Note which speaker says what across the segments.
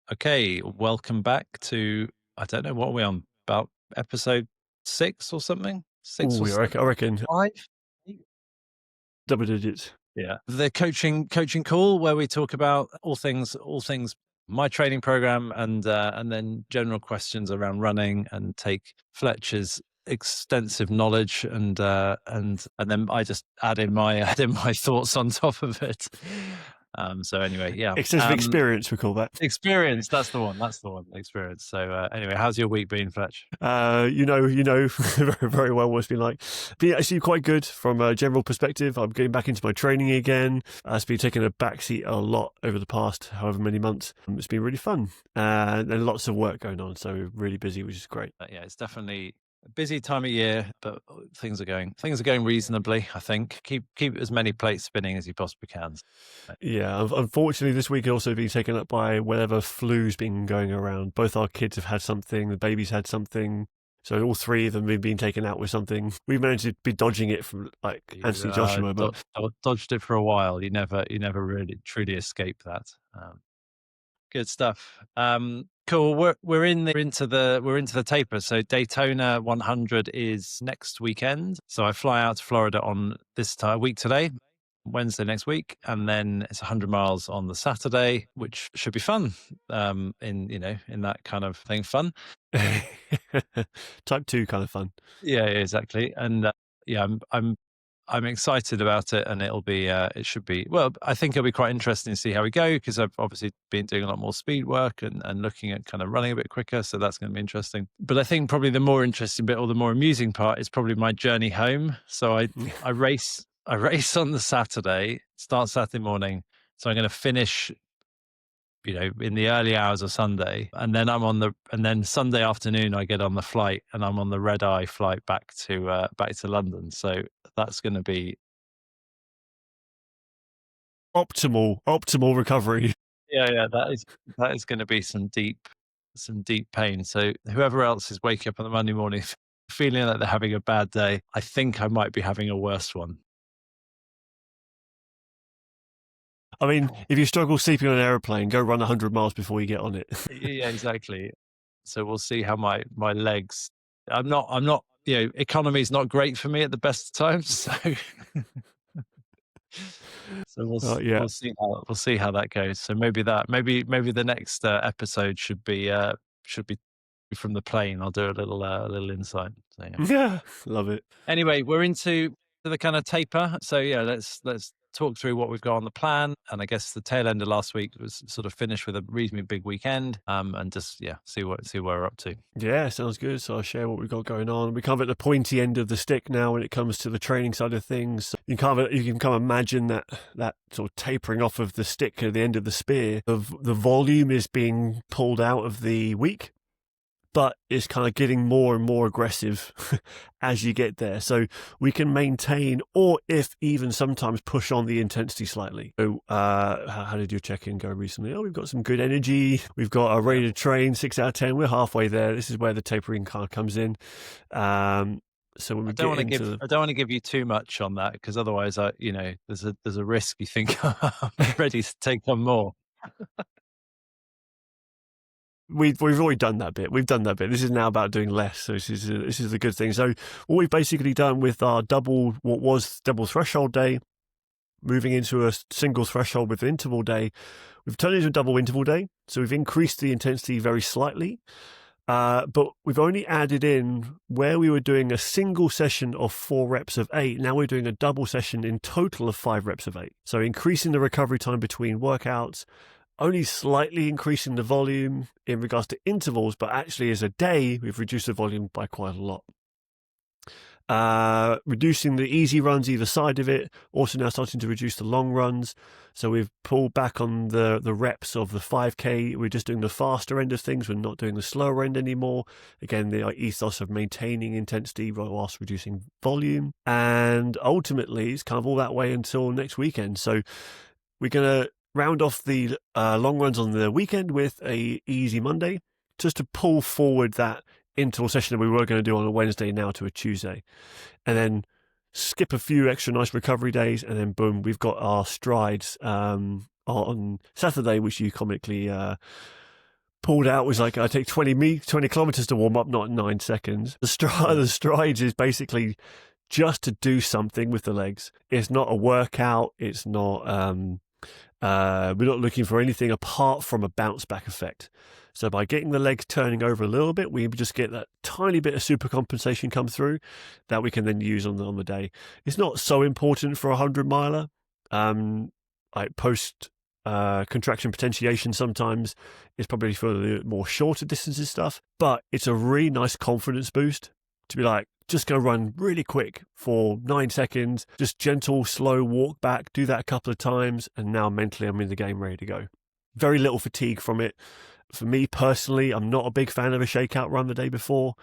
Speaker 1: Okay, welcome back to, I don't know, what are we on? About episode 6 or something? 6
Speaker 2: Oh,
Speaker 1: or
Speaker 2: yeah, I reckon
Speaker 1: 5?
Speaker 2: double digits.
Speaker 1: Yeah. The coaching call where we talk about all things my training program and then general questions around running and take Fletcher's extensive knowledge and then I just add in my add in my thoughts on top of it. So anyway, yeah.
Speaker 2: Extensive experience, we call that.
Speaker 1: Experience, that's the one. That's the one. Experience. So anyway, how's your week been, Fletch?
Speaker 2: You know, very, very well what it's been like. Been actually quite good from a general perspective. I'm getting back into my training again. It's been taking a backseat a lot over the past however many months. It's been really fun and lots of work going on. So really busy, which is great.
Speaker 1: Yeah, it's definitely a busy time of year, but things are going reasonably. I think keep as many plates spinning as you possibly can.
Speaker 2: Yeah, unfortunately, this week has also been taken up by whatever flu's been going around. Both our kids have had something, the baby's had something. So all three of them have been taken out with something. We've managed to be dodging it from like
Speaker 1: You
Speaker 2: Anthony Joshua, but
Speaker 1: dodged it for a while. You never really truly escape that. Good stuff. Cool. We're into the taper. So Daytona 100 is next weekend. So I fly out to Florida on this week today, Wednesday next week, and then it's 100 miles on the Saturday, which should be fun. In that kind of thing, fun.
Speaker 2: type 2 kind of fun.
Speaker 1: Yeah, exactly. And yeah, I'm excited about it, and it should be, well, I think it'll be quite interesting to see how we go, because I've obviously been doing a lot more speed work and looking at kind of running a bit quicker. So that's going to be interesting. But I think probably the more interesting bit, or the more amusing part, is probably my journey home. So I race on the Saturday, start Saturday morning. So I'm going to finish, in the early hours of Sunday, and then Sunday afternoon I get on the flight, and I'm on the red eye flight back to London. So that's going to be,
Speaker 2: Optimal recovery.
Speaker 1: yeah, that is going to be some deep pain. So whoever else is waking up on the Monday morning feeling like they're having a bad day, I think I might be having a worse one.
Speaker 2: I mean, if you struggle sleeping on an aeroplane, go run 100 miles before you get on it.
Speaker 1: Yeah, exactly. So we'll see how my legs. I'm not. Economy is not great for me at the best of times. So
Speaker 2: Yeah.
Speaker 1: we'll see how that goes. So maybe the next episode should be from the plane. I'll do a little insight. So yeah.
Speaker 2: Yeah. Love it.
Speaker 1: Anyway, we're into the kind of taper. So yeah, let's talk through what we've got on the plan. And I guess the tail end of last week was sort of finished with a reasonably big weekend. And just, yeah, see where we're up to.
Speaker 2: Yeah, sounds good. So I'll share what we've got going on. We're kind of at the pointy end of the stick now when it comes to the training side of things. You can kind of imagine that sort of tapering off of the stick at the end of the spear. The volume is being pulled out of the week, but it's kind of getting more and more aggressive as you get there. So we can maintain, or if even sometimes push on the intensity slightly. So how did your check-in go recently? Oh, we've got some good energy. We've got a ready to train, 6 out of 10. We're halfway there. This is where the tapering kind of comes in. So when we
Speaker 1: I don't
Speaker 2: get into
Speaker 1: I don't want to give you too much on that, because otherwise, there's a risk you think I'm ready to take on more.
Speaker 2: We've already done that bit. We've done that bit. This is now about doing less. So this is a good thing. So what we've basically done with our what was double threshold day, moving into a single threshold with interval day, we've turned it into a double interval day. So we've increased the intensity very slightly, but we've only added in where we were doing a single session of 4 reps of 8. Now we're doing a double session in total of 5 reps of 8. So increasing the recovery time between workouts, only slightly increasing the volume in regards to intervals, but actually as a day, we've reduced the volume by quite a lot. Reducing the easy runs either side of it, also now starting to reduce the long runs. So we've pulled back on the reps of the 5K. We're just doing the faster end of things. We're not doing the slower end anymore. Again, the ethos of maintaining intensity whilst reducing volume. And ultimately, it's kind of all that way until next weekend. So we're going to round off the long runs on the weekend with a easy Monday, just to pull forward that interval session that we were going to do on a Wednesday now to a Tuesday, and then skip a few extra nice recovery days, and then boom, we've got our strides on Saturday, which you comically pulled out was like, I take 20 kilometers to warm up, not 9 seconds. The strides is basically just to do something with the legs. It's not a workout. It's not, we're not looking for anything apart from a bounce back effect. So by getting the legs turning over a little bit, we just get that tiny bit of super compensation come through that we can then use on the day. It's not so important for a 100-miler. Like post contraction potentiation sometimes it's probably for the more shorter distances stuff, but it's a really nice confidence boost to be like, just go run really quick for 9 seconds, just gentle, slow walk back, do that a couple of times, and now mentally I'm in the game ready to go. Very little fatigue from it. For me personally, I'm not a big fan of a shakeout run the day before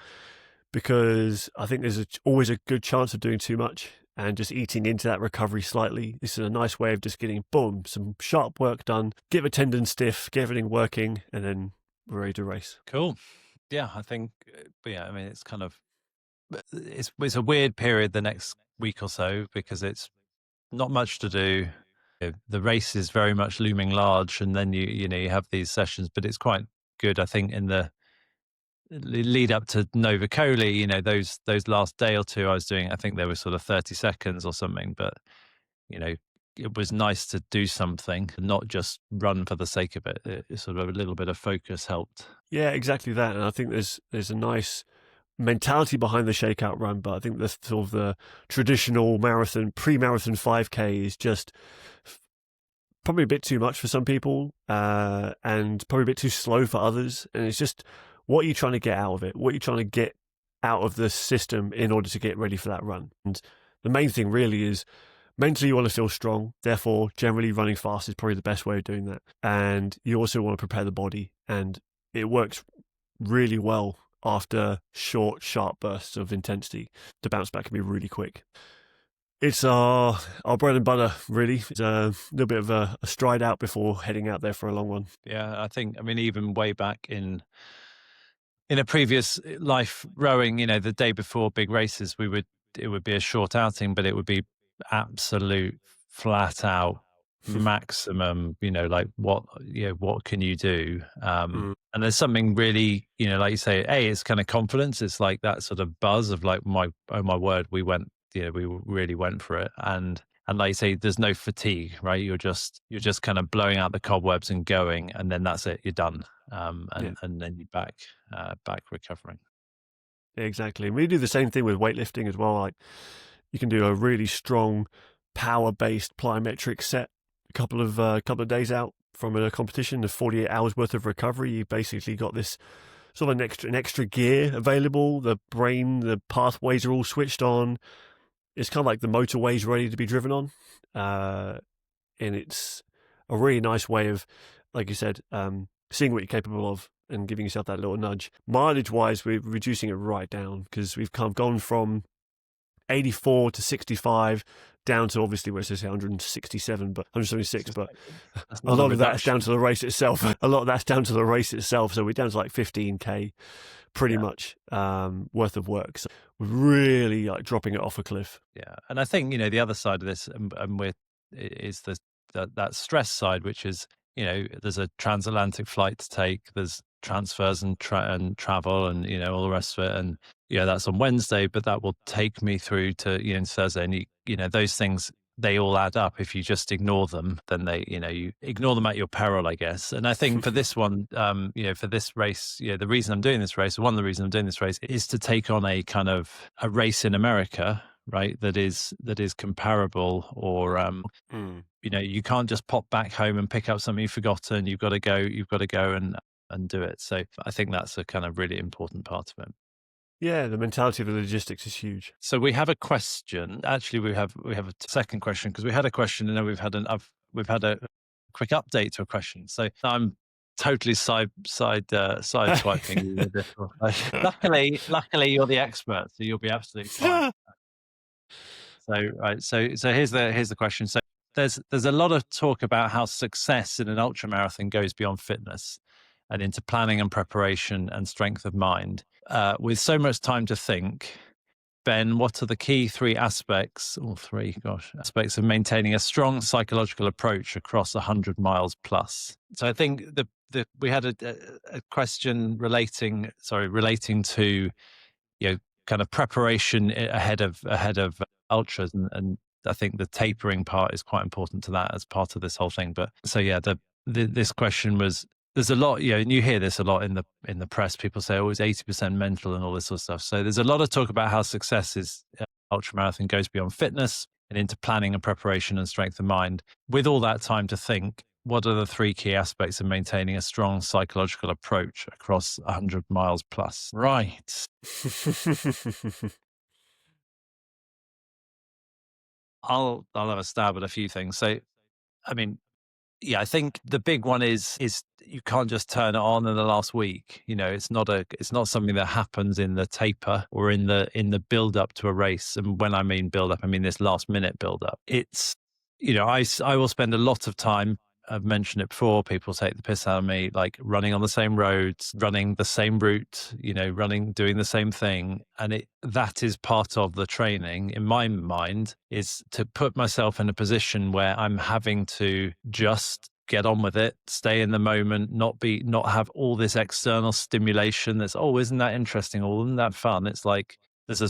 Speaker 2: because I think there's always a good chance of doing too much and just eating into that recovery slightly. This is a nice way of just getting, boom, some sharp work done, get the tendon stiff, get everything working, and then we're ready to race.
Speaker 1: Cool. Yeah, I think, I mean, it's kind of, it's a weird period the next week or so because it's not much to do. The race is very much looming large, and then you have these sessions, but it's quite good, I think, in the lead up to Nova Coli. Those last day or two I was doing, I think there was sort of 30 seconds or something, but it was nice to do something, not just run for the sake of it. It sort of a little bit of focus helped.
Speaker 2: Yeah, exactly that. And I think there's a nice mentality behind the shakeout run, but I think the sort of the traditional marathon, pre-marathon 5K is just probably a bit too much for some people, and probably a bit too slow for others. And it's just, what are you trying to get out of it? What are you trying to get out of the system in order to get ready for that run? And the main thing really is mentally you want to feel strong. Therefore, generally running fast is probably the best way of doing that. And you also want to prepare the body, and it works really well after short, sharp bursts of intensity. The bounce back can be really quick. It's our bread and butter, really. It's a little bit of a stride out before heading out there for a long one.
Speaker 1: Yeah, I think, even way back in a previous life rowing, the day before big races, it would be a short outing, but it would be absolute flat out maximum, like what can you do? And there's something really, like you say, it's kind of confidence. It's like that sort of buzz of like, oh my word, we really went for it. And like you say, there's no fatigue, right? You're just kind of blowing out the cobwebs and going, and then that's it. You're done. And then you're back recovering.
Speaker 2: Yeah, exactly. And we do the same thing with weightlifting as well. Like, you can do a really strong power-based plyometric set a couple of days out from a competition. The 48 hours worth of recovery. You basically got this sort of an extra gear available. The brain, the pathways are all switched on. It's kind of like the motorways ready to be driven on, and it's a really nice way of, like you said, seeing what you're capable of and giving yourself that little nudge. Mileage-wise, we're reducing it right down because we've kind of gone from 84 to 65 down to, obviously, where it says 167, but 176, but a lot of that's down to the race itself. A lot of that's down to the race itself. So we're down to like 15K pretty much worth of work. So we're really like dropping it off a cliff.
Speaker 1: Yeah. And I think, the other side of this is that stress side, which is, there's a transatlantic flight to take, there's transfers and travel and, all the rest of it. And that's on Wednesday, but that will take me through to, Thursday. And those things, they all add up. If you just ignore them, then you ignore them at your peril, I guess. And I think for this one, for this race, the reason I'm doing this race, one of the reasons I'm doing this race is to take on a kind of a race in America, right? That is comparable, or, you can't just pop back home and pick up something you've forgotten. You've got to go and do it. So I think that's a kind of really important part of it.
Speaker 2: Yeah, the mentality of the logistics is huge.
Speaker 1: So we have a question. Actually, we have a second question, because we had a question, and then we've had a quick update to a question. So I'm totally sideswiping you with this one. Luckily, you're the expert, so you'll be absolutely fine. So here's the question. So there's a lot of talk about how success in an ultramarathon goes beyond fitness and into planning and preparation and strength of mind. With so much time to think, Ben, what are the key three aspects, or three, gosh, aspects of maintaining a strong psychological approach across 100 miles plus? So I think we had a question relating to, kind of preparation ahead of ultras, and I think the tapering part is quite important to that as part of this whole thing. But so yeah, this question was, there's a lot, and you hear this a lot in the press. People say, "Oh, it's 80% mental," and all this sort of stuff. So there's a lot of talk about how success is ultramarathon goes beyond fitness and into planning and preparation and strength of mind. With all that time to think, what are the three key aspects of maintaining a strong psychological approach across 100 miles plus? Right. I'll have a stab at a few things. So, I mean, yeah, I think the big one is you can't just turn it on in the last week. It's not something that happens in the taper or in the build up to a race. And when I mean build up, I mean this last minute build up. It's, I will spend a lot of time. I've mentioned it before. People take the piss out of me, like running on the same roads, running the same route, doing the same thing. And that is part of the training in my mind, is to put myself in a position where I'm having to just get on with it, stay in the moment, not have all this external stimulation that's, oh, isn't that interesting? Or isn't that fun? It's like, there's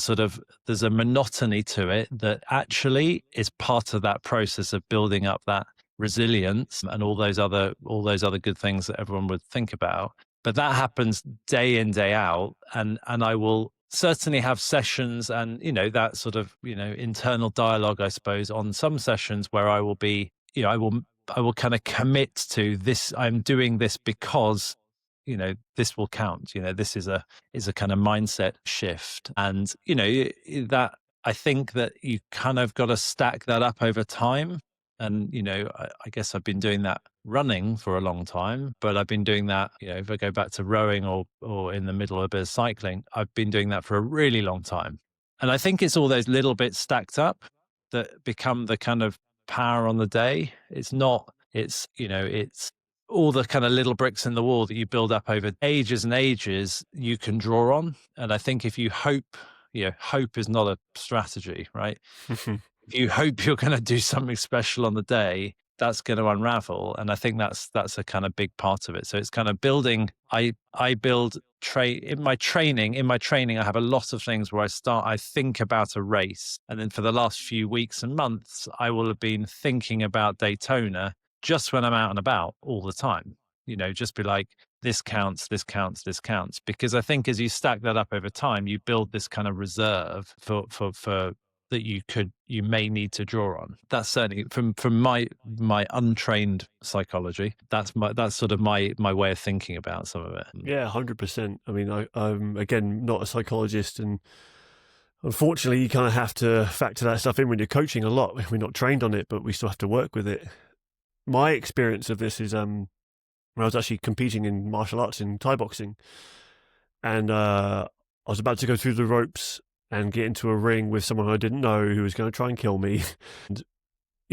Speaker 1: a monotony to it that actually is part of that process of building up that resilience and all those other good things that everyone would think about. But that happens day in, day out, and I will certainly have sessions and that sort of internal dialogue, I suppose, on some sessions where I will be, I will kind of commit to this. I'm doing this because this will count. This is a kind of mindset shift. And that, I think that you kind of got to stack that up over time. And I guess I've been doing that running for a long time, but I've been doing that, if I go back to rowing or in the middle of a bit of cycling, I've been doing that for a really long time. And I think it's all those little bits stacked up that become the kind of power on the day. It's all the kind of little bricks in the wall that you build up over ages and ages, you can draw on. And I think if you hope is not a strategy, right? If you hope you're going to do something special on the day, that's going to unravel. And I think that's a kind of big part of it. So it's kind of building. I build in my training. I have a lot of things where I think about a race, and then for the last few weeks and months, I will have been thinking about Daytona just when I'm out and about all the time. Just be like, this counts, this counts, this counts. Because I think as you stack that up over time, you build this kind of reserve for that you may need to draw on. That's certainly from my untrained psychology. That's sort of my way of thinking about some of it.
Speaker 2: Yeah, 100%. I mean, I'm again not a psychologist, and unfortunately, you kind of have to factor that stuff in when you're coaching a lot. We're not trained on it, but we still have to work with it. My experience of this is when I was actually competing in martial arts in Thai boxing, and I was about to go through the ropes and get into a ring with someone I didn't know who was going to try and kill me. And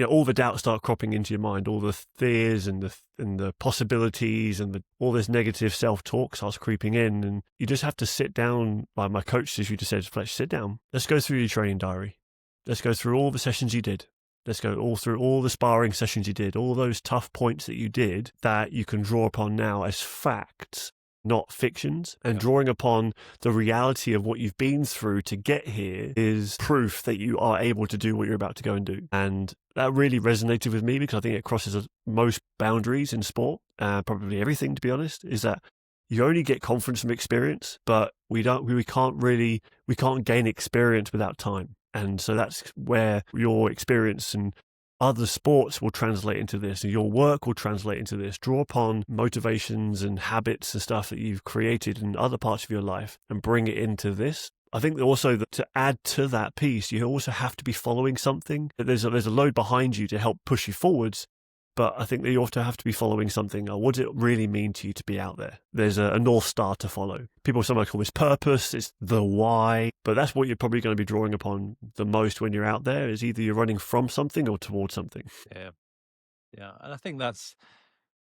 Speaker 2: all the doubts start cropping into your mind, all the fears and the possibilities, and all this negative self-talk starts creeping in, and you just have to sit down. Like my coach, as you just said, Fletch, sit down. Let's go through your training diary. Let's go through all the sessions you did. Let's go through all the sparring sessions you did, all those tough points that you did that you can draw upon now as facts, not fictions. And drawing upon the reality of what you've been through to get here is proof that you are able to do what you're about to go and do. And that really resonated with me, because I think it crosses most boundaries in sport, probably everything, to be honest, is that you only get confidence from experience, but we can't gain experience without time. And so that's where your experience and other sports will translate into this, and your work will translate into this. Draw upon motivations and habits and stuff that you've created in other parts of your life and bring it into this. I think also that to add to that piece, you also have to be following something. There's a load behind you to help push you forwards. But I think that you also have to be following something. What does it really mean to you to be out there? There's a North Star to follow. People sometimes call this purpose. It's the why. But that's what you're probably going to be drawing upon the most when you're out there, is either you're running from something or towards something.
Speaker 1: Yeah. And I think that's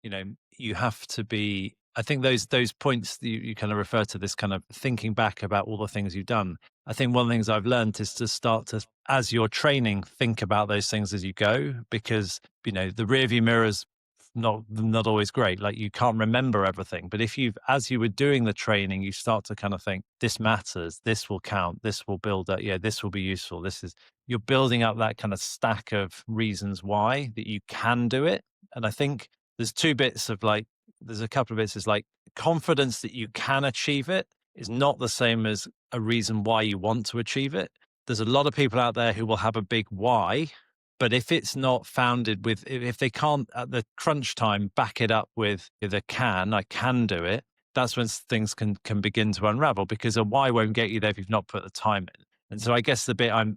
Speaker 1: you have to be, I think those points that you kind of refer to, this kind of thinking back about all the things you've done. I think one of the things I've learned is to start to, as you're training, think about those things as you go, because, the rear view mirror's not always great. Like, you can't remember everything. But if as you were doing the training, you start to kind of think, this matters, this will count, this will build up, this will be useful. You're building up that kind of stack of reasons why that you can do it. And I think there's there's a couple of bits. Is like, confidence that you can achieve it is not the same as a reason why you want to achieve it. There's a lot of people out there who will have a big why, but if it's not founded with, if they can't at the crunch time back it up with I can do it, that's when things can begin to unravel, because a why won't get you there if you've not put the time in. And so I guess the bit I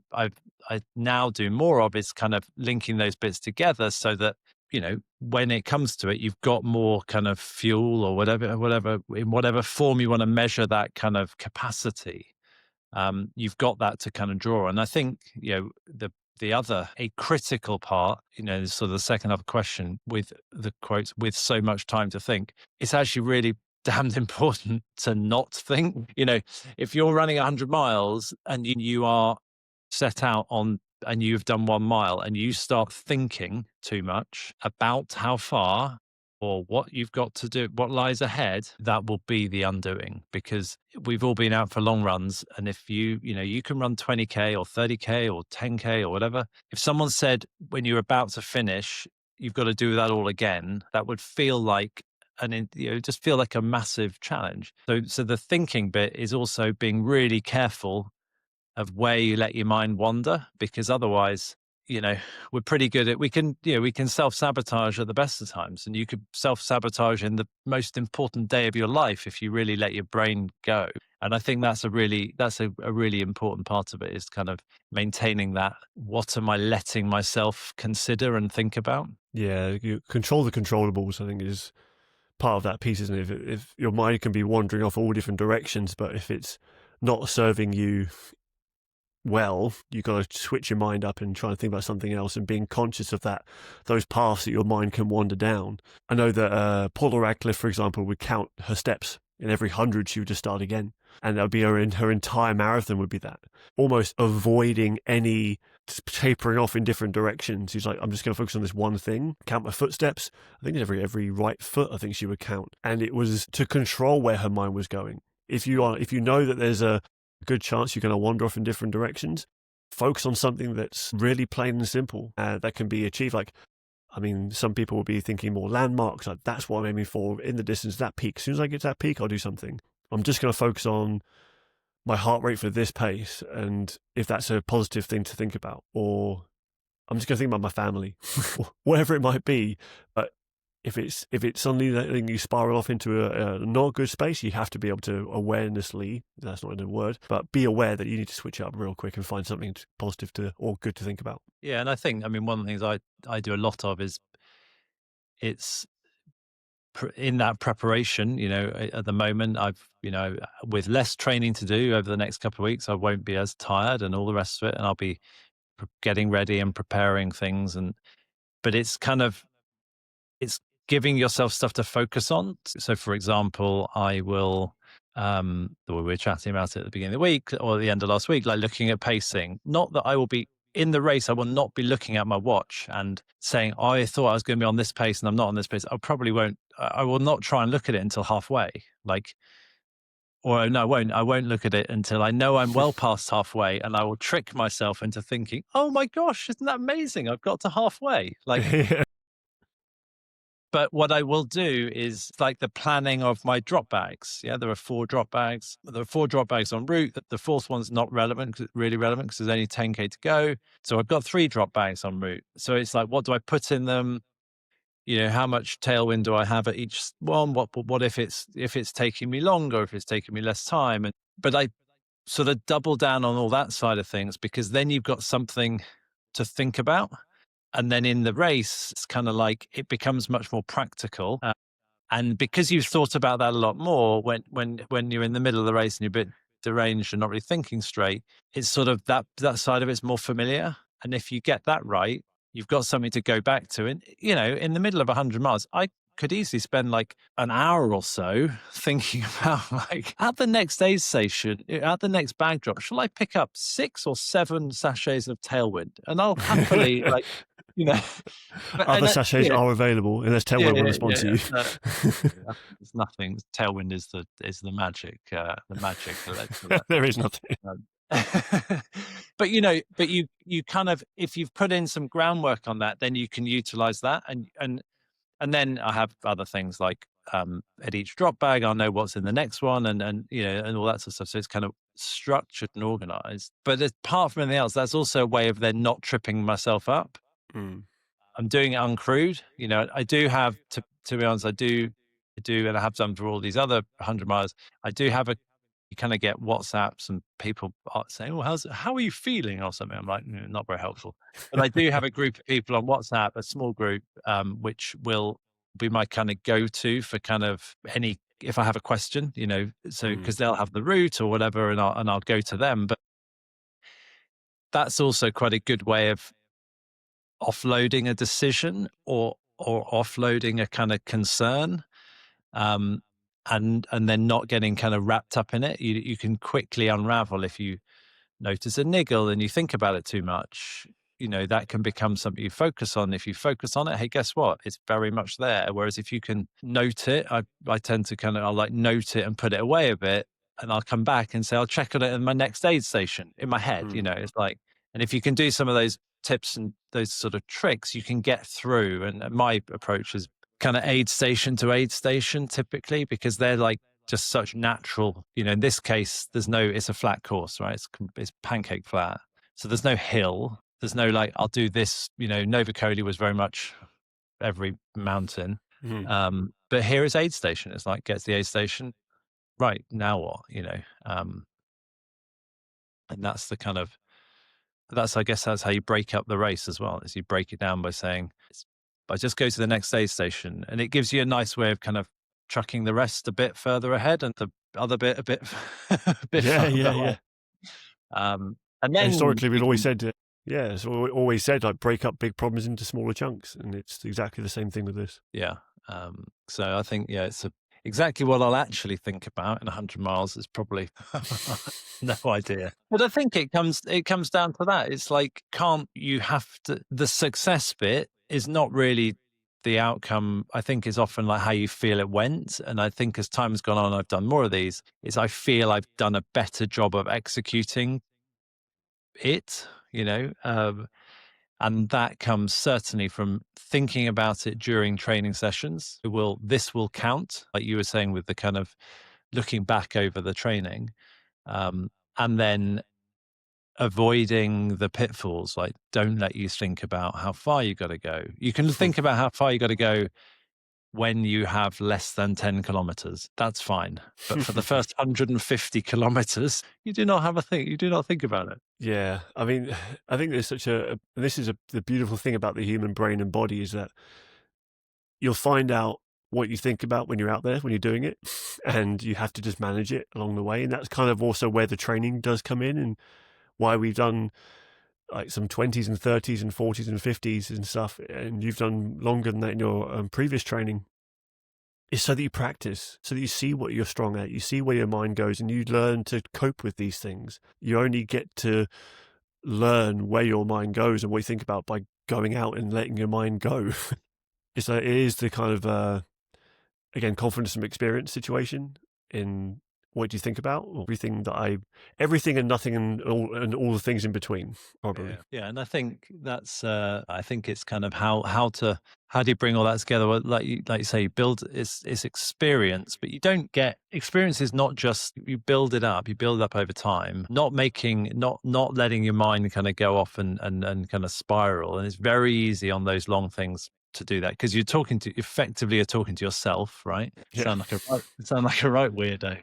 Speaker 1: now do more of is kind of linking those bits together, so that, when it comes to it, you've got more kind of fuel, or whatever, in whatever form you want to measure that kind of capacity. You've got that to kind of draw. And I think, the other, a critical part, sort of the second half question with the quotes, with so much time to think, it's actually really damned important to not think. If you're running 100 miles and you are set out on, and you've done 1 mile, and you start thinking too much about how far or what you've got to do, what lies ahead, that will be the undoing. Because we've all been out for long runs, and if you can run 20K or 30K or 10K or whatever, if someone said when you're about to finish, you've got to do that all again, that would feel like just feel like a massive challenge. So the thinking bit is also being really careful of where you let your mind wander, because otherwise, we're pretty good at, we can self-sabotage at the best of times, and you could self-sabotage in the most important day of your life if you really let your brain go. And I think that's a really important part of it, is kind of maintaining that, what am I letting myself consider and think about?
Speaker 2: Yeah, you control the controllables, I think, is part of that piece, isn't it? If your mind can be wandering off all different directions, but if it's not serving you well, you got to switch your mind up and try and think about something else, and being conscious of those paths that your mind can wander down. I know that Paula Radcliffe, for example, would count her steps. In every 100, she would just start again. And that would be her entire marathon would be that. Almost avoiding any tapering off in different directions. She's like, I'm just going to focus on this one thing, count my footsteps. I think every right foot, I think she would count. And it was to control where her mind was going. If you know that there's a good chance you're going to wander off in different directions, focus on something that's really plain and simple, that can be achieved. Like, some people will be thinking more landmarks, like that's what I'm aiming for in the distance, that peak. As soon as I get to that peak, I'll do something. I'm just going to focus on my heart rate for this pace, and if that's a positive thing to think about, or I'm just going to think about my family, whatever it might be. But if it's suddenly letting you spiral off into a not good space, you have to be able to awarenessly, that's not a word, but be aware that you need to switch it up real quick and find something positive or good to think about.
Speaker 1: Yeah, and I think, one of the things I do a lot of is, it's in that preparation. At the moment, I've, with less training to do over the next couple of weeks, I won't be as tired and all the rest of it, and I'll be getting ready and preparing things. But it's kind of, it's giving yourself stuff to focus on. So, for example, I will, the way we were chatting about it at the beginning of the week or at the end of last week, like looking at pacing. Not that I will be in the race, I will not be looking at my watch and saying, oh, I thought I was going to be on this pace and I'm not on this pace. I will not try and look at it until halfway. Or no, I won't look at it until I know I'm well past halfway, and I will trick myself into thinking, oh my gosh, isn't that amazing? I've got to halfway. But what I will do is like the planning of my drop bags. Yeah, there are 4 drop bags. There are 4 drop bags en route. The 4th one's not relevant, really relevant, because there's only 10K to go. So I've got 3 drop bags en route. So it's like, what do I put in them? How much tailwind do I have at each one? What if it's taking me longer, if it's taking me less time? But I sort of double down on all that side of things, because then you've got something to think about. And then in the race, it's kind of like it becomes much more practical. And because you've thought about that a lot more, when you're in the middle of the race and you're a bit deranged and not really thinking straight, it's sort of that side of it's more familiar. And if you get that right, you've got something to go back to. And, in the middle of 100 miles, I could easily spend like an hour or so thinking about like at the next aid station, at the next bag drop, shall I pick up 6 or 7 sachets of Tailwind? And I'll happily like, you know, but
Speaker 2: Other
Speaker 1: and
Speaker 2: sachets
Speaker 1: yeah,
Speaker 2: are available unless
Speaker 1: yeah,
Speaker 2: Tailwind will
Speaker 1: yeah,
Speaker 2: respond
Speaker 1: yeah,
Speaker 2: to you.
Speaker 1: yeah. There's nothing. Tailwind is the magic electrolyte.
Speaker 2: There is nothing.
Speaker 1: Um, but you kind of, if you've put in some groundwork on that, then you can utilize that, and then I have other things like at each drop bag, I'll know what's in the next one, and and all that sort of stuff. So it's kind of structured and organized. But apart from anything else, that's also a way of then not tripping myself up.
Speaker 2: Mm.
Speaker 1: I'm doing it uncrewed. I do have to be honest, I do, and I have done for all these other 100 miles. I do have you kind of get WhatsApps and people are saying, "Well, how are you feeling?" or something. I'm like, not very helpful. But I do have a group of people on WhatsApp, a small group, which will be my kind of go-to for kind of any if I have a question, so
Speaker 2: Mm.
Speaker 1: because they'll have the route or whatever, and I'll go to them. But that's also quite a good way of offloading a decision or offloading a kind of concern, um, and then not getting kind of wrapped up in it. You can quickly unravel if you notice a niggle and you think about it too much. That can become something you focus on. If you focus on it, hey, guess what? It's very much there. Whereas if you can note it, I tend to I'll like note it and put it away a bit, and I'll come back and say I'll check on it in my next aid station in my head.
Speaker 2: Mm.
Speaker 1: It's like, and if you can do some of those tips and those sort of tricks, you can get through. And my approach is kind of aid station to aid station typically, because they're like just such natural, in this case, it's a flat course, right? It's pancake flat. So there's no hill. There's no like, I'll do this, Nova Cody was very much every mountain.
Speaker 2: Mm.
Speaker 1: But here is aid station. It's like, get to the aid station. Right. Now what, and that's the kind of, I guess that's how you break up the race as well, is you break it down by saying, I just go to the next aid station, and it gives you a nice way of kind of trucking the rest a bit further ahead and the other bit a bit a bit
Speaker 2: Yeah,
Speaker 1: farther
Speaker 2: yeah,
Speaker 1: away.
Speaker 2: yeah.
Speaker 1: And then
Speaker 2: Historically, we've
Speaker 1: you
Speaker 2: always
Speaker 1: can,
Speaker 2: said, yeah, so we always said like break up big problems into smaller chunks, and it's exactly the same thing with this.
Speaker 1: yeah. So I think, yeah, exactly what I'll actually think about in 100 miles is probably no idea. But I think it comes down to that. It's like, can't you have to, the success bit is not really the outcome. I think is often like how you feel it went. And I think as time's gone on, I've done more of these, is I feel I've done a better job of executing it, and that comes certainly from thinking about it during training sessions. This will count, like you were saying, with the kind of looking back over the training, and then avoiding the pitfalls. Like, don't let you think about how far you got to go. You can think about how far you got to go when you have less than 10 kilometers. That's fine. But for the first 150 kilometers, you do not have a thing. You do not think about it.
Speaker 2: Yeah, I mean, I think there's this is the beautiful thing about the human brain and body, is that you'll find out what you think about when you're out there, when you're doing it, and you have to just manage it along the way. And that's kind of also where the training does come in, and why we've done like some 20s and 30s and 40s and 50s and stuff, and you've done longer than that in your previous training, is so that you practice, so that you see what you're strong at, you see where your mind goes, and you learn to cope with these things. You only get to learn where your mind goes and what you think about by going out and letting your mind go. It is the kind of again, confidence from experience situation in what do you think about everything and nothing and all the things in between, probably.
Speaker 1: Yeah, and I think that's I think it's kind of how do you bring all that together? Well, like you say, you build it's experience, but you don't get experience is not just you build it up, over time, not letting your mind kind of go off and kind of spiral. And it's very easy on those long things to do that, because you're talking to yourself, right?
Speaker 2: Yeah.
Speaker 1: Sound like a right weirdo.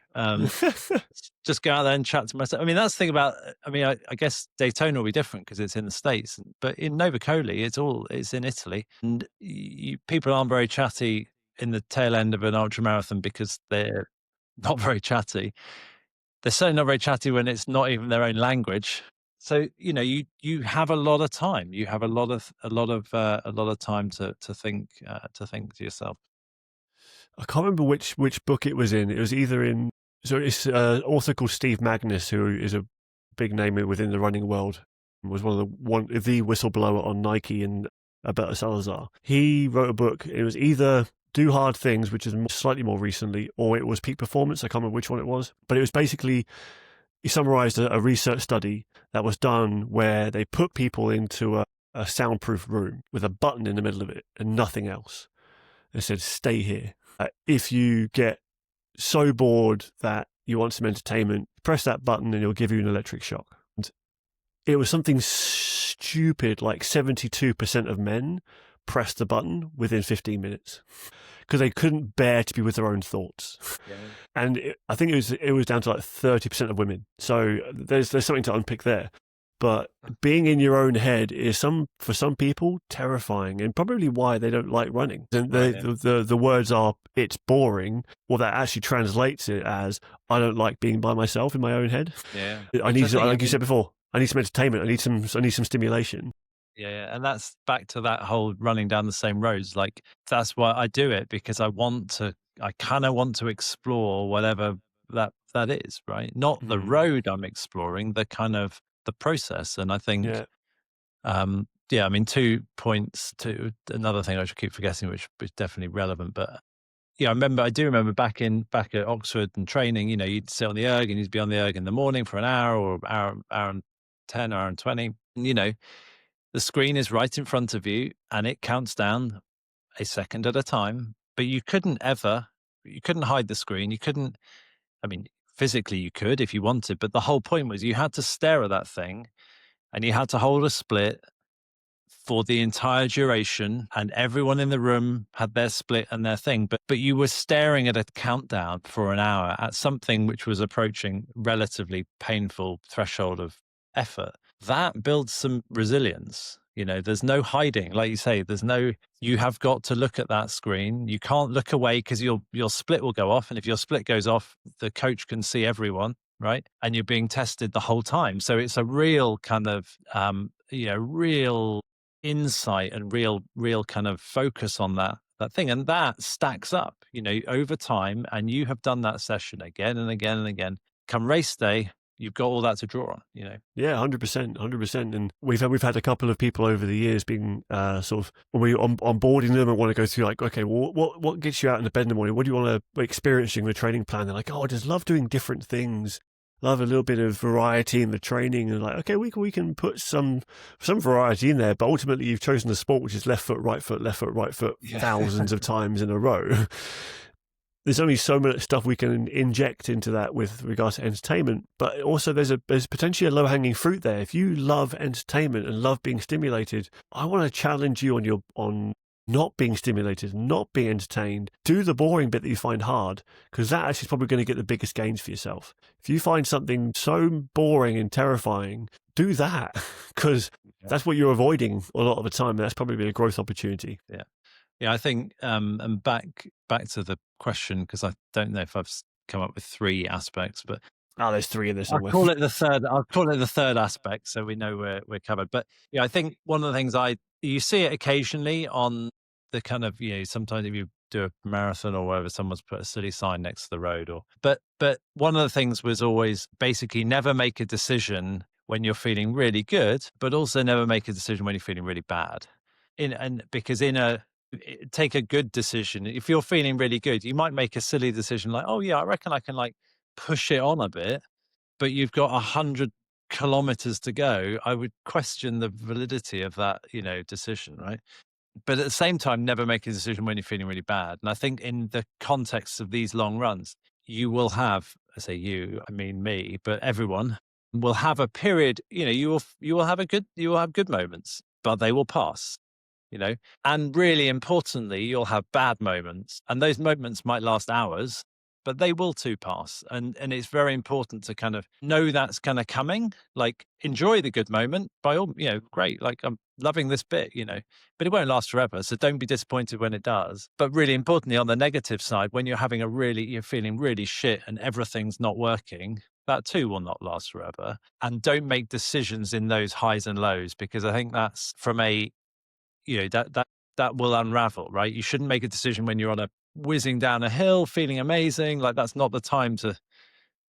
Speaker 1: Just go out there and chat to myself. I mean, that's the thing about. I mean, I guess Daytona will be different because it's in the States, but in Nova Coli, it's in Italy, and people aren't very chatty in the tail end of an ultra marathon because they're not very chatty. They're certainly not very chatty when it's not even their own language. So you have a lot of time. You have a lot of time to think to yourself.
Speaker 2: I can't remember which book it was in. It was either in, so it's an author called Steve Magnus, who is a big name within the running world, was one of the whistleblower on Nike, and Alberto Salazar. He wrote a book. It was either Do Hard Things, which is slightly more recently, or it was Peak Performance. I can't remember which one it was, but it was basically, he summarized a research study that was done where they put people into a soundproof room with a button in the middle of it and nothing else. They said, stay here. If you get so bored that you want some entertainment, press that button and it'll give you an electric shock. And it was something stupid, like 72% of men pressed the button within 15 minutes because they couldn't bear to be with their own thoughts. Yeah. And I think it was down to like 30% of women. So there's something to unpick there. But being in your own head is for some people terrifying, and probably why they don't like running. And the words are, it's boring. Well, that actually translates it as, I don't like being by myself in my own head.
Speaker 1: Yeah,
Speaker 2: I need, like you said before, I need some entertainment. I need some stimulation.
Speaker 1: Yeah, and that's back to that whole running down the same roads. Like, that's why I do it, because I kind of want to explore whatever that is, right? Not the road I'm exploring, the kind of the process. And I think, yeah, I mean, 2 points to another thing I should keep forgetting, which is definitely relevant. But yeah, I do remember back at Oxford and training, you'd sit on the erg and you'd be on the erg in the morning for an hour or hour and 10, hour and 20. And, the screen is right in front of you and it counts down a second at a time, but you couldn't hide the screen. I mean, physically you could if you wanted, but the whole point was you had to stare at that thing and you had to hold a split for the entire duration, and everyone in the room had their split and their thing, but you were staring at a countdown for an hour at something which was approaching relatively painful threshold of effort. That builds some resilience. There's no hiding. Like you say, you have got to look at that screen. You can't look away because your split will go off. And if your split goes off, the coach can see everyone, right? And you're being tested the whole time. So it's a real kind of, real insight and real kind of focus on that thing. And that stacks up, over time. And you have done that session again and again and again. Come race day, you've got all that to draw on,
Speaker 2: Yeah, 100%. And we've had a couple of people over the years being sort of, when we onboarding them and want to go through, like, okay, well, what gets you out in the bed in the morning? What do you want to experiencing the training plan? They're like, oh, I just love doing different things. Love a little bit of variety in the training, and like, okay, we can put some variety in there, but ultimately you've chosen a sport which is left foot, right foot, thousands of times in a row. There's only so much stuff we can inject into that with regards to entertainment, but also there's potentially a low-hanging fruit there. If you love entertainment and love being stimulated, I want to challenge you on not being stimulated, not being entertained. Do the boring bit that you find hard, because that actually is probably going to get the biggest gains for yourself. If you find something so boring and terrifying, do that, because that's what you're avoiding a lot of the time. That's probably a growth opportunity.
Speaker 1: Yeah. Yeah, I think, and back to the question, because I don't know if I've come up with 3 aspects, but
Speaker 2: there's 3 in there somewhere.
Speaker 1: I'll call it the third aspect, so we know we're covered. But yeah, I think one of the things you see it occasionally on the kind of, sometimes if you do a marathon or whatever, someone's put a silly sign next to the road, but one of the things was always basically never make a decision when you're feeling really good, but also never make a decision when you're feeling really bad. Because take a good decision. If you're feeling really good, you might make a silly decision like, oh yeah, I reckon I can like push it on a bit, but you've got 100 kilometers to go. I would question the validity of that, decision, right? But at the same time, never make a decision when you're feeling really bad. And I think in the context of these long runs, you will have, I say you, I mean me, but everyone will have a period, you will have good moments, but they will pass. And really importantly, you'll have bad moments, and those moments might last hours, but they will too pass. And it's very important to kind of know that's kind of coming, like enjoy the good moment by all, great. Like I'm loving this bit, but it won't last forever. So don't be disappointed when it does. But really importantly, on the negative side, when you're feeling really shit and everything's not working, that too will not last forever. And don't make decisions in those highs and lows, because I think that's from that will unravel, right? You shouldn't make a decision when you're on a whizzing down a hill, feeling amazing, like that's not the time to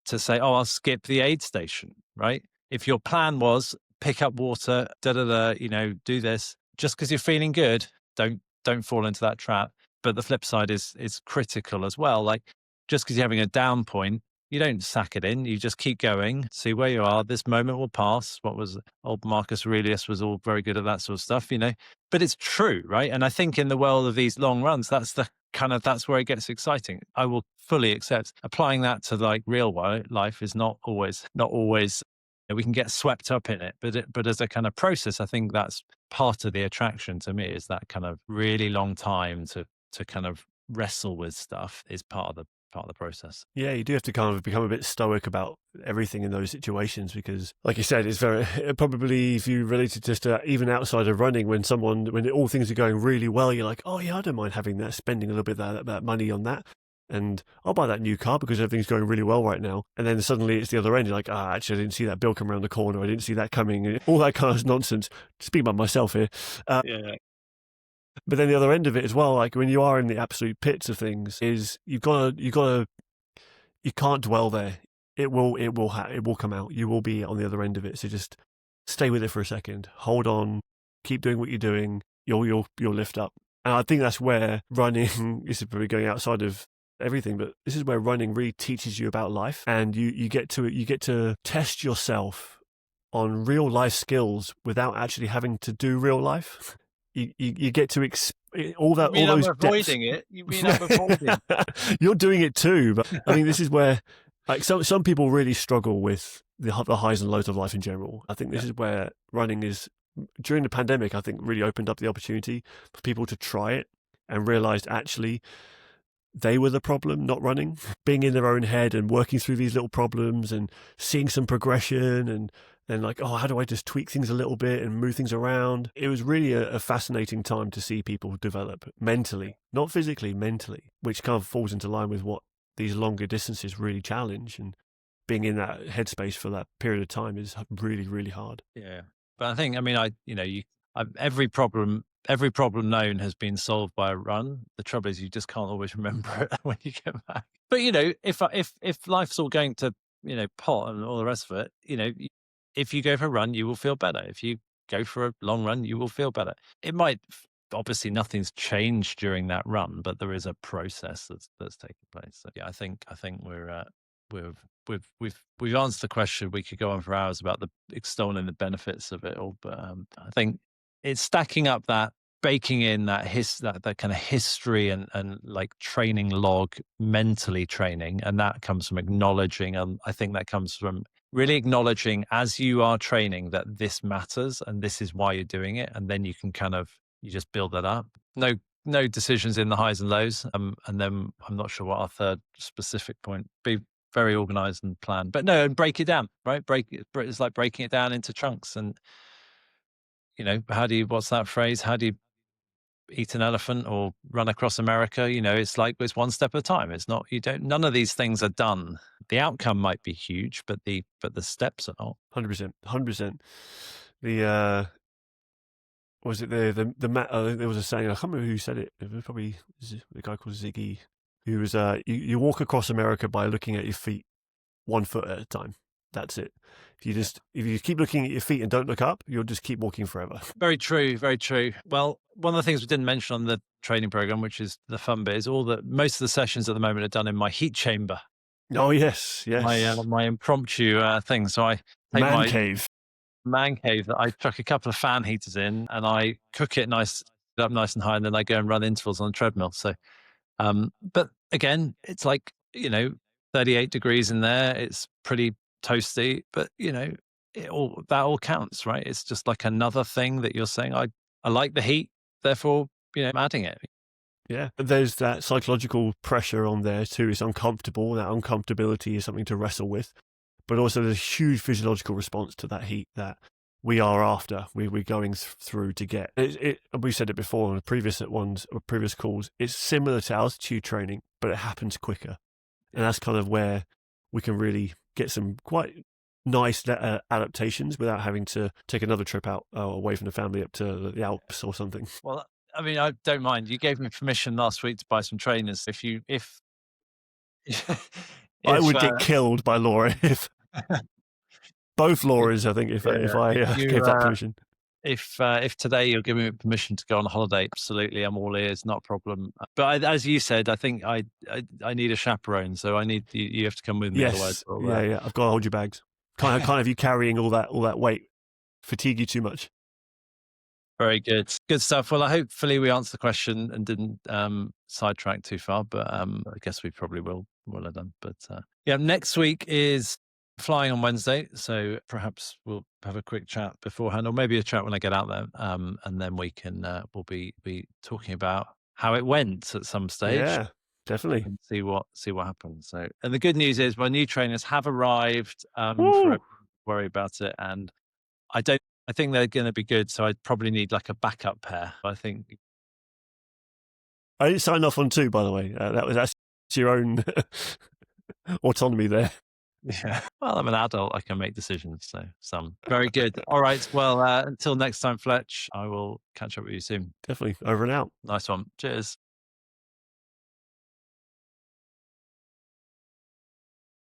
Speaker 1: say, "Oh, I'll skip the aid station," right? If your plan was pick up water, da da da, do this just because you're feeling good, don't fall into that trap. But the flip side is critical as well. Like just because you're having a down point, you don't sack it in. You just keep going, see where you are. This moment will pass. What was old Marcus Aurelius was all very good at that sort of stuff. But it's true, right? And I think in the world of these long runs, that's where it gets exciting. I will fully accept applying that to like real life is not always. We can get swept up in it, but as a kind of process, I think that's part of the attraction to me is that kind of really long time to kind of wrestle with stuff is part of the process.
Speaker 2: Yeah, you do have to kind of become a bit stoic about everything in those situations because, like you said, it's very probably if you relate it just to even outside of running, when all things are going really well, you're like, oh yeah, I don't mind having that, spending a little bit of that money on that. And I'll buy that new car because everything's going really well right now. And then suddenly it's the other end. You're like, actually, I didn't see that bill come around the corner. I didn't see that coming. All that kind of nonsense. Speaking about myself here.
Speaker 1: Yeah.
Speaker 2: But then the other end of it as well, like when you are in the absolute pits of things, is you can't dwell there. It will come out. You will be on the other end of it. So just stay with it for a second. Hold on. Keep doing what you're doing. You'll lift up. And I think that's where running this is probably going outside of everything, but this is where running really teaches you about life, and you get to test yourself on real life skills without actually having to do real life. You get to all
Speaker 1: You mean I'm
Speaker 2: those depths.
Speaker 1: avoiding it? You mean I'm avoiding?
Speaker 2: You're doing it too, but I mean, this is where like some people really struggle with the highs and lows of life in general. I think this is where running is during the pandemic. I think really opened up the opportunity for people to try it and realized actually they were the problem, not running. Being in their own head and working through these little problems and seeing some progression and then like, oh, how do I just tweak things a little bit and move things around? It was really a fascinating time to see people develop mentally, not physically, mentally, which kind of falls into line with what these longer distances really challenge. And being in that headspace for that period of time is really, really hard.
Speaker 1: Yeah. But I think, I mean, every problem known has been solved by a run. The trouble is you just can't always remember it when you get back. But if life's all going to pot and all the rest of it, if you go for a run, you will feel better. If you go for a long run, you will feel better. It might obviously nothing's changed during that run, but there is a process that's taking place. So yeah, I think we've answered the question. We could go on for hours about the extolling the benefits of it all, but I think it's stacking up that, baking in that that kind of history and like training log, mentally training, and that comes from acknowledging. I think that comes from really acknowledging as you are training that this matters and this is why you're doing it, and then you can you just build that up. No decisions in the highs and lows, and then I'm not sure what our third specific point be. Very organized and planned, but no, and break it down, right? It's like breaking it down into chunks, and what's that phrase? How do you eat an elephant or run across America? It's like it's one step at a time. It's not, none of these things are done. The outcome might be huge, but the steps are not.
Speaker 2: 100%, 100%. The was it there was a saying, I can't remember who said it. It was probably the guy called Ziggy, who was you walk across America by looking at your feet 1 foot at a time. That's it. If you keep looking at your feet and don't look up, you'll just keep walking forever.
Speaker 1: Very true, very true. Well, one of the things we didn't mention on the training program, which is the fun bit, is most of the sessions at the moment are done in my heat chamber.
Speaker 2: Oh yes.
Speaker 1: My impromptu thing. So I take
Speaker 2: man cave
Speaker 1: that I chuck a couple of fan heaters in, and I cook it up nice and high, and then I go and run intervals on the treadmill. So, but again, it's like 38 degrees in there. It's pretty toasty, but that all counts, right? It's just like another thing that you're saying. I like the heat, therefore I'm adding it.
Speaker 2: Yeah, there's that psychological pressure on there too. It's uncomfortable. That uncomfortability is something to wrestle with, but also there's a huge physiological response to that heat that we are after. We're going through to get it. We said it before on the previous previous calls. It's similar to altitude training, but it happens quicker, and that's kind of where we can really get some quite nice adaptations without having to take another trip out away from the family up to the Alps or something.
Speaker 1: Well, I mean, I don't mind. You gave me permission last week to buy some trainers. If
Speaker 2: I
Speaker 1: if
Speaker 2: would get killed by Laura if both
Speaker 1: if
Speaker 2: Lauras. I think if
Speaker 1: yeah,
Speaker 2: I
Speaker 1: if
Speaker 2: gave
Speaker 1: you
Speaker 2: that permission.
Speaker 1: if today you're giving me permission to go on a holiday, absolutely, I'm all ears, not a problem. But as you said, I think I need a chaperone, so I need you. You have to come with me, otherwise,
Speaker 2: Yes, yeah, yeah. I've got to hold your bags. Can't have you carrying all that weight. Fatigue you too much.
Speaker 1: very good. Good stuff. Well, hopefully we answered the question and didn't sidetrack too far, but I guess we probably will have done. But yeah, next week is flying on Wednesday, so perhaps we'll have a quick chat beforehand, or maybe a chat when I get out there, and then we'll be talking about how it went at some stage
Speaker 2: Yeah, definitely.
Speaker 1: and see what happens. So, and the good news is my new trainers have arrived. For everyone
Speaker 2: Woo!
Speaker 1: to worry about it, and I don't. I think they're going to be good. So I'd probably need like a backup pair. I think.
Speaker 2: I didn't sign off on two, by the way. That's your own autonomy there.
Speaker 1: Yeah. Well, I'm an adult. I can make decisions. So some very good. All right. Well, until next time, Fletch. I will catch up with you soon.
Speaker 2: Definitely over and out.
Speaker 1: Nice one. Cheers.